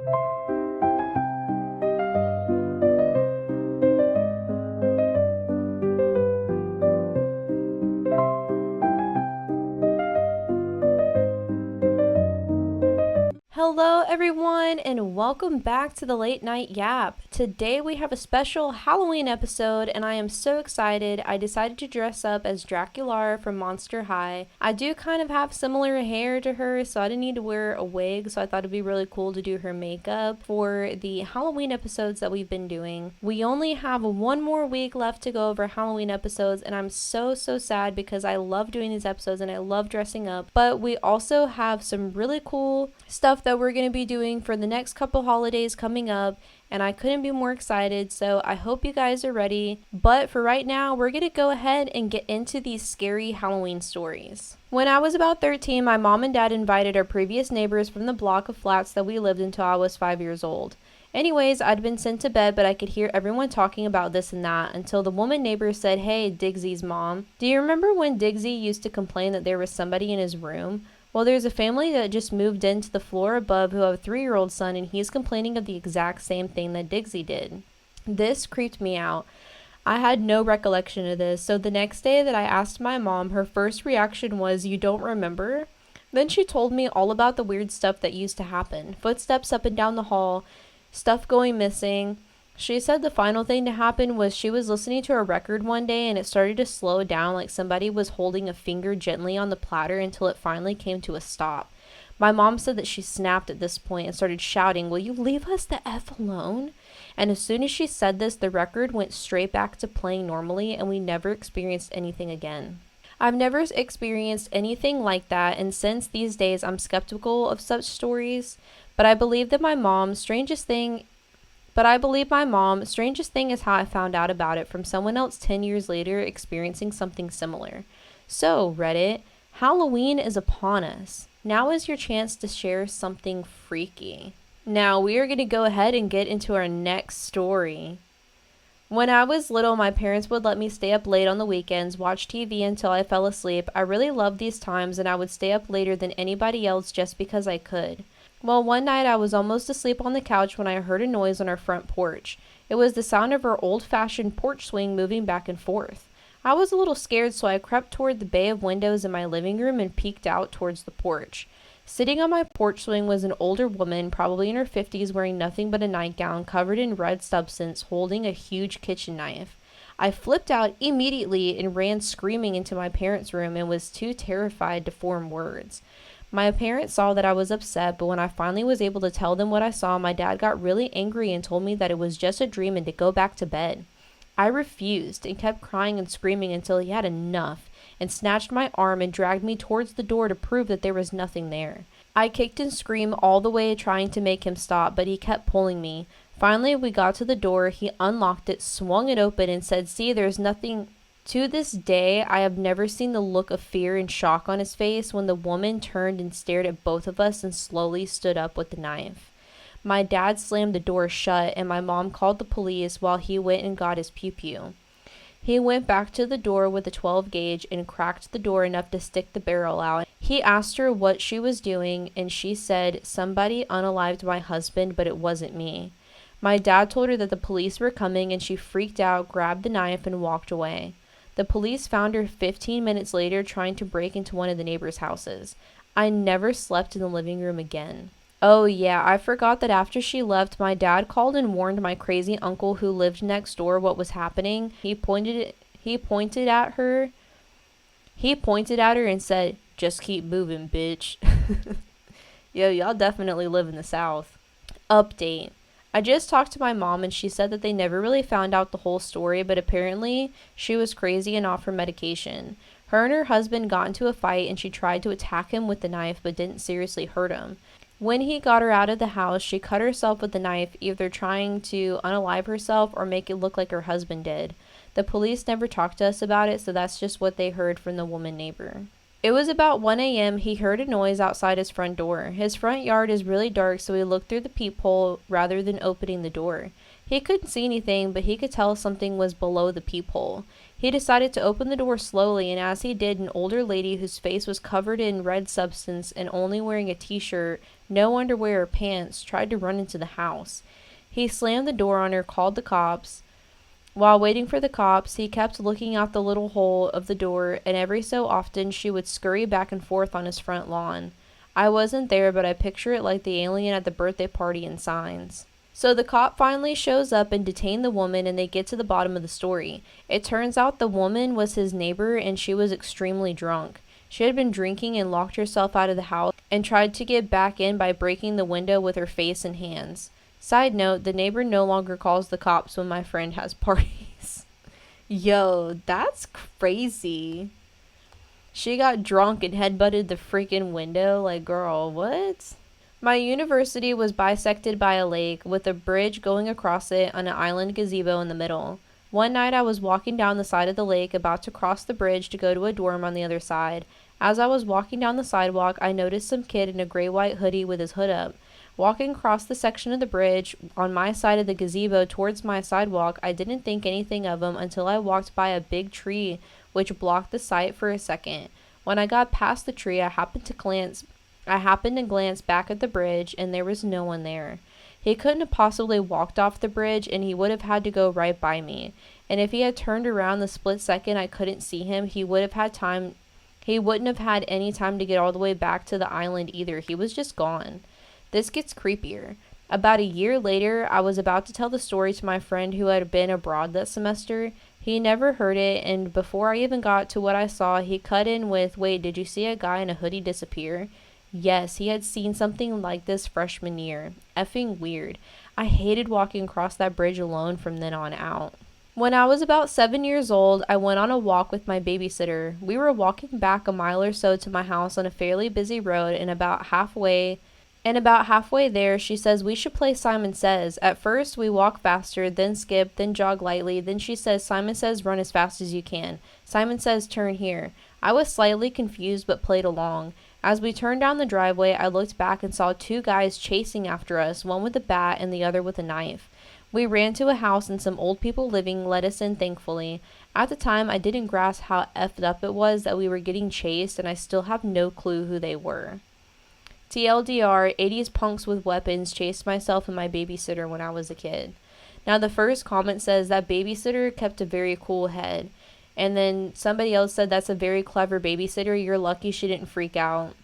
Hello, everyone, and welcome back to the Late Night Yap. Today we have a special Halloween episode, and I am so excited. I decided to dress up as Dracula from Monster High. I do kind of have similar hair to her, so I didn't need to wear a wig, so I thought it'd be really cool to do her makeup for the Halloween episodes that we've been doing. We only have one more week left to go over Halloween episodes, and I'm so sad because I love doing these episodes and I love dressing up, but we also have some really cool stuff that we're going to be doing for the next couple holidays coming up, and I couldn't be more excited, so I hope you guys are ready. But for right now, we're going to go ahead and get into these scary Halloween stories. When I was about 13, my mom and dad invited our previous neighbors from the block of flats that we lived until I was 5 years old. Anyways, I'd been sent to bed, but I could hear everyone talking about this and that until the woman neighbor said, "Hey, Digsy's mom, do you remember when Digsy used to complain that there was somebody in his room? Well, there's a family that just moved into the floor above who have a 3-year-old son, and he's complaining of the exact same thing that Digsy did." This creeped me out. I had no recollection of this, so the next day that I asked my mom, her first reaction was, "You don't remember?" Then she told me all about the weird stuff that used to happen. Footsteps up and down the hall, stuff going missing. She said the final thing to happen was she was listening to a record one day and it started to slow down like somebody was holding a finger gently on the platter until it finally came to a stop. My mom said that she snapped at this point and started shouting, "Will you leave us the F alone?" And as soon as she said this, the record went straight back to playing normally and we never experienced anything again. I've never experienced anything like that, and since these days I'm skeptical of such stories, but I believe my mom, strangest thing is how I found out about it from someone else 10 years later experiencing something similar. So, Reddit, Halloween is upon us. Now is your chance to share something freaky. Now, we are going to go ahead and get into our next story. When I was little, my parents would let me stay up late on the weekends, watch TV until I fell asleep. I really loved these times, and I would stay up later than anybody else just because I could. Well, one night I was almost asleep on the couch when I heard a noise on our front porch. It was the sound of our old-fashioned porch swing moving back and forth. I was a little scared, so I crept toward the bay of windows in my living room and peeked out towards the porch. Sitting on my porch swing was an older woman, probably in her 50s, wearing nothing but a nightgown covered in red substance, holding a huge kitchen knife. I flipped out immediately and ran screaming into my parents' room and was too terrified to form words. My parents saw that I was upset, but when I finally was able to tell them what I saw, my dad got really angry and told me that it was just a dream and to go back to bed. I refused and kept crying and screaming until he had enough and snatched my arm and dragged me towards the door to prove that there was nothing there. I kicked and screamed all the way trying to make him stop, but he kept pulling me. Finally, we got to the door, he unlocked it, swung it open, and said, "See, there's nothing." To this day, I have never seen the look of fear and shock on his face when the woman turned and stared at both of us and slowly stood up with the knife. My dad slammed the door shut, and my mom called the police while he went and got his pew-pew. He went back to the door with a 12 gauge and cracked the door enough to stick the barrel out. He asked her what she was doing, and she said, "Somebody unalived my husband, but it wasn't me." My dad told her that the police were coming, and she freaked out, grabbed the knife, and walked away. The police found her 15 minutes later trying to break into one of the neighbors' houses. I never slept in the living room again. Oh yeah, I forgot that after she left, my dad called and warned my crazy uncle who lived next door what was happening. He pointed at her and said, "Just keep moving, bitch." Yo, y'all definitely live in the South. Update. I just talked to my mom and she said that they never really found out the whole story, but apparently she was crazy and off her medication. Her and her husband got into a fight and she tried to attack him with the knife but didn't seriously hurt him. When he got her out of the house, she cut herself with the knife, either trying to unalive herself or make it look like her husband did. The police never talked to us about it, so that's just what they heard from the woman neighbor. It was about 1 a.m. He heard a noise outside his front door. His front yard is really dark, so he looked through the peephole rather than opening the door. He couldn't see anything, but he could tell something was below the peephole. He decided to open the door slowly, and as he did, an older lady whose face was covered in red substance and only wearing a t-shirt, no underwear or pants, tried to run into the house. He slammed the door on her, called the cops. While waiting for the cops, he kept looking out the little hole of the door, and every so often she would scurry back and forth on his front lawn. I wasn't there, but I picture it like the alien at the birthday party in Signs. So the cop finally shows up and detains the woman, and they get to the bottom of the story. It turns out the woman was his neighbor, and she was extremely drunk. She had been drinking and locked herself out of the house and tried to get back in by breaking the window with her face and hands. Side note, the neighbor no longer calls the cops when my friend has parties. Yo, that's crazy. She got drunk and headbutted the freaking window. Like, girl, what? My university was bisected by a lake with a bridge going across it on an island gazebo in the middle. One night I was walking down the side of the lake about to cross the bridge to go to a dorm on the other side. As I was walking down the sidewalk, I noticed some kid in a gray-white hoodie with his hood up. Walking across the section of the bridge on my side of the gazebo towards my sidewalk, I didn't think anything of him until I walked by a big tree which blocked the sight for a second. When I got past the tree, I happened to glance back at the bridge, and there was no one there. He couldn't have possibly walked off the bridge, and he would have had to go right by me. And if he had turned around the split second I couldn't see him, he wouldn't have had any time to get all the way back to the island either. He was just gone. This gets creepier. About a year later, I was about to tell the story to my friend who had been abroad that semester. He never heard it, and before I even got to what I saw, he cut in with, "Wait, did you see a guy in a hoodie disappear?" Yes, he had seen something like this freshman year. Effing weird. I hated walking across that bridge alone from then on out. When I was about 7 years old, I went on a walk with my babysitter. We were walking back a mile or so to my house on a fairly busy road, and about halfway there, she says we should play Simon Says. At first, we walk faster, then skip, then jog lightly. Then she says, Simon Says, run as fast as you can. Simon Says, turn here. I was slightly confused but played along. As we turned down the driveway, I looked back and saw two guys chasing after us, one with a bat and the other with a knife. We ran to a house and some old people living let us in thankfully. At the time, I didn't grasp how effed up it was that we were getting chased, and I still have no clue who they were. TLDR, 80s punks with weapons chased myself and my babysitter when I was a kid. Now the first comment says that babysitter kept a very cool head. And then somebody else said that's a very clever babysitter. You're lucky she didn't freak out.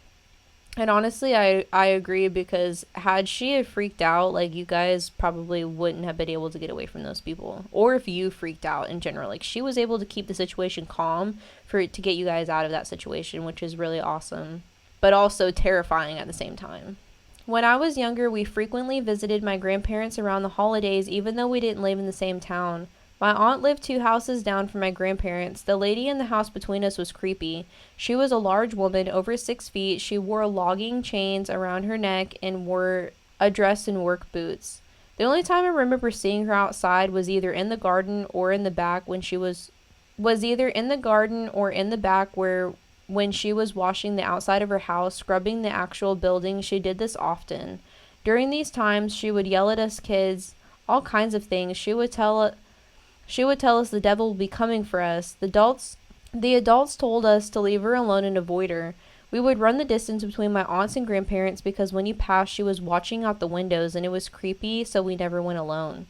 And honestly, I agree, because had she have freaked out, like, you guys probably wouldn't have been able to get away from those people. Or if you freaked out in general. Like, she was able to keep the situation calm to get you guys out of that situation, which is really awesome. But also terrifying at the same time. When I was younger, we frequently visited my grandparents around the holidays, even though we didn't live in the same town. My aunt lived 2 houses down from my grandparents. The lady in the house between us was creepy. She was a large woman, over 6 feet. She wore logging chains around her neck and wore a dress and work boots. The only time I remember seeing her outside was either in the garden or in the back when she was when she was washing the outside of her house, scrubbing the actual building. She did this often. During these times, she would yell at us kids, all kinds of things. She would tell us the devil will be coming for us. The adults told us to leave her alone and avoid her. We would run the distance between my aunts and grandparents because when you passed, she was watching out the windows, and it was creepy, so we never went alone.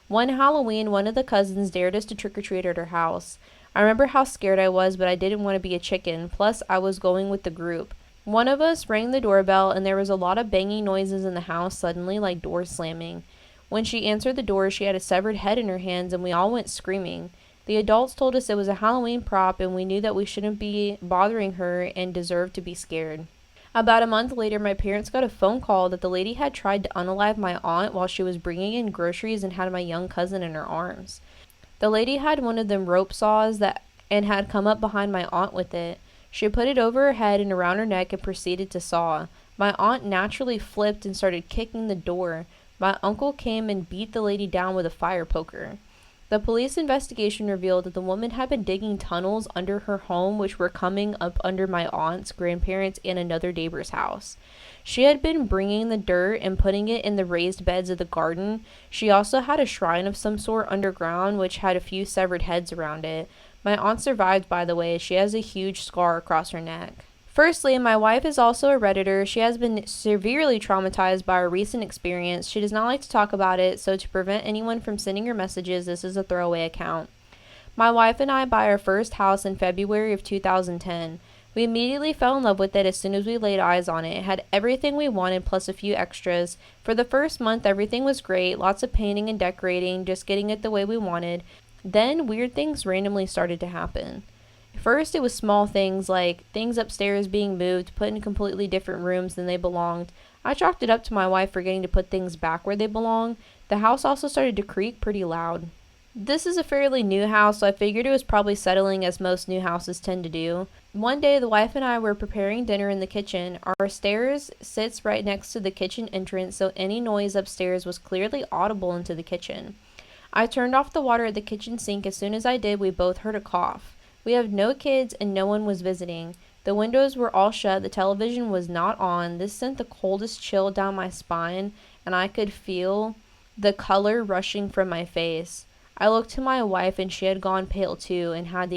One Halloween, one of the cousins dared us to trick-or-treat at her house. I remember how scared I was, but I didn't want to be a chicken. Plus, I was going with the group. One of us rang the doorbell, and there was a lot of banging noises in the house suddenly, like doors slamming. When she answered the door, she had a severed head in her hands, and we all went screaming. The adults told us it was a Halloween prop, and we knew that we shouldn't be bothering her and deserved to be scared. About a month later, my parents got a phone call that the lady had tried to unalive my aunt while she was bringing in groceries and had my young cousin in her arms. The lady had one of them rope saws and had come up behind my aunt with it. She put it over her head and around her neck and proceeded to saw. My aunt naturally flipped and started kicking the door. My uncle came and beat the lady down with a fire poker. The police investigation revealed that the woman had been digging tunnels under her home, which were coming up under my aunt's, grandparents, and another neighbor's house. She had been bringing the dirt and putting it in the raised beds of the garden. She also had a shrine of some sort underground, which had a few severed heads around it. My aunt survived, by the way. She has a huge scar across her neck. Firstly, my wife is also a Redditor. She has been severely traumatized by a recent experience. She does not like to talk about it, so to prevent anyone from sending her messages, this is a throwaway account. My wife and I bought our first house in February of 2010. We immediately fell in love with it as soon as we laid eyes on it. It had everything we wanted plus a few extras. For the first month, everything was great. Lots of painting and decorating, just getting it the way we wanted. Then, weird things randomly started to happen. First, it was small things like things upstairs being moved, put in completely different rooms than they belonged. I chalked it up to my wife forgetting to put things back where they belong. The house also started to creak pretty loud. This is a fairly new house, so I figured it was probably settling as most new houses tend to do. One day, the wife and I were preparing dinner in the kitchen. Our stairs sits right next to the kitchen entrance, so any noise upstairs was clearly audible into the kitchen. I turned off the water at the kitchen sink. As soon as I did, we both heard a cough. We have no kids and no one was visiting. The windows were all shut. The television was not on. This sent the coldest chill down my spine, and I could feel the color rushing from my face. I looked to my wife and she had gone pale too and had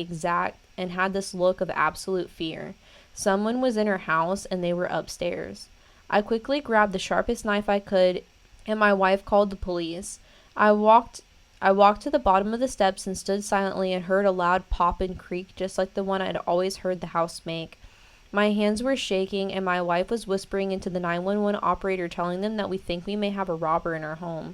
this look of absolute fear. Someone was in her house and they were upstairs. I quickly grabbed the sharpest knife I could and my wife called the police. I walked to the bottom of the steps and stood silently and heard a loud pop and creak just like the one I'd always heard the house make. My hands were shaking and my wife was whispering into the 911 operator telling them that we think we may have a robber in our home.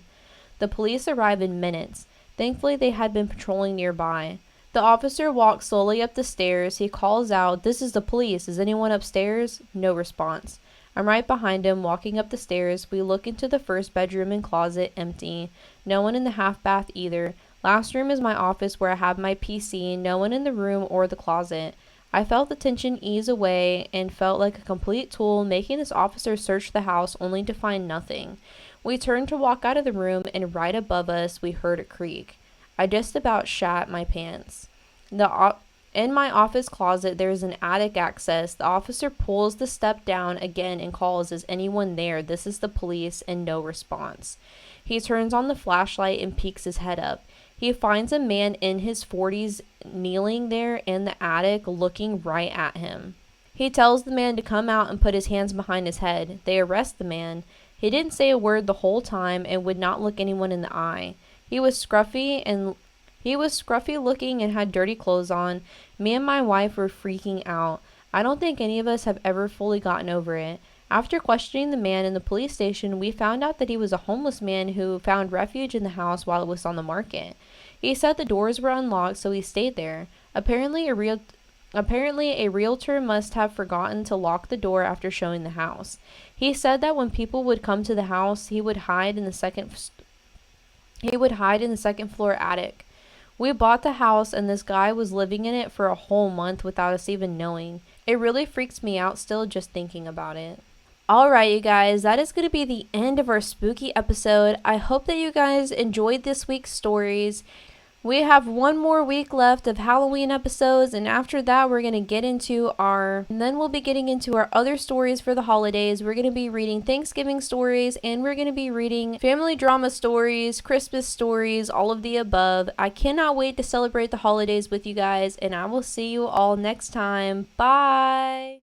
The police arrived in minutes. Thankfully, they had been patrolling nearby. The officer walks slowly up the stairs. He calls out, "This is the police. Is anyone upstairs?" No response. I'm right behind him, walking up the stairs. We look into the first bedroom and closet, empty. No one in the half bath either. Last room is my office where I have my PC. No one in the room or the closet. I felt the tension ease away and felt like a complete tool, making this officer search the house only to find nothing. We turned to walk out of the room, and right above us, we heard a creak. I just about shat my pants. In my office closet, there is an attic access. The officer pulls the step down again and calls, "Is anyone there? This is the police," and no response. He turns on the flashlight and peeks his head up. He finds a man in his 40s kneeling there in the attic, looking right at him. He tells the man to come out and put his hands behind his head. They arrest the man. He didn't say a word the whole time and would not look anyone in the eye. He was scruffy looking and had dirty clothes on. Me and my wife were freaking out. I don't think any of us have ever fully gotten over it. After questioning the man in the police station, we found out that he was a homeless man who found refuge in the house while it was on the market. He said the doors were unlocked, so he stayed there. Apparently a realtor must have forgotten to lock the door after showing the house. He said that when people would come to the house, he would hide in the second floor attic. We bought the house and this guy was living in it for a whole month without us even knowing. It really freaks me out still just thinking about it. Alright, you guys, that is going to be the end of our spooky episode. I hope that you guys enjoyed this week's stories. We have one more week left of Halloween episodes, and after that we'll be getting into our other stories for the holidays. We're going to be reading Thanksgiving stories, and we're going to be reading family drama stories, Christmas stories, all of the above. I cannot wait to celebrate the holidays with you guys, and I will see you all next time. Bye!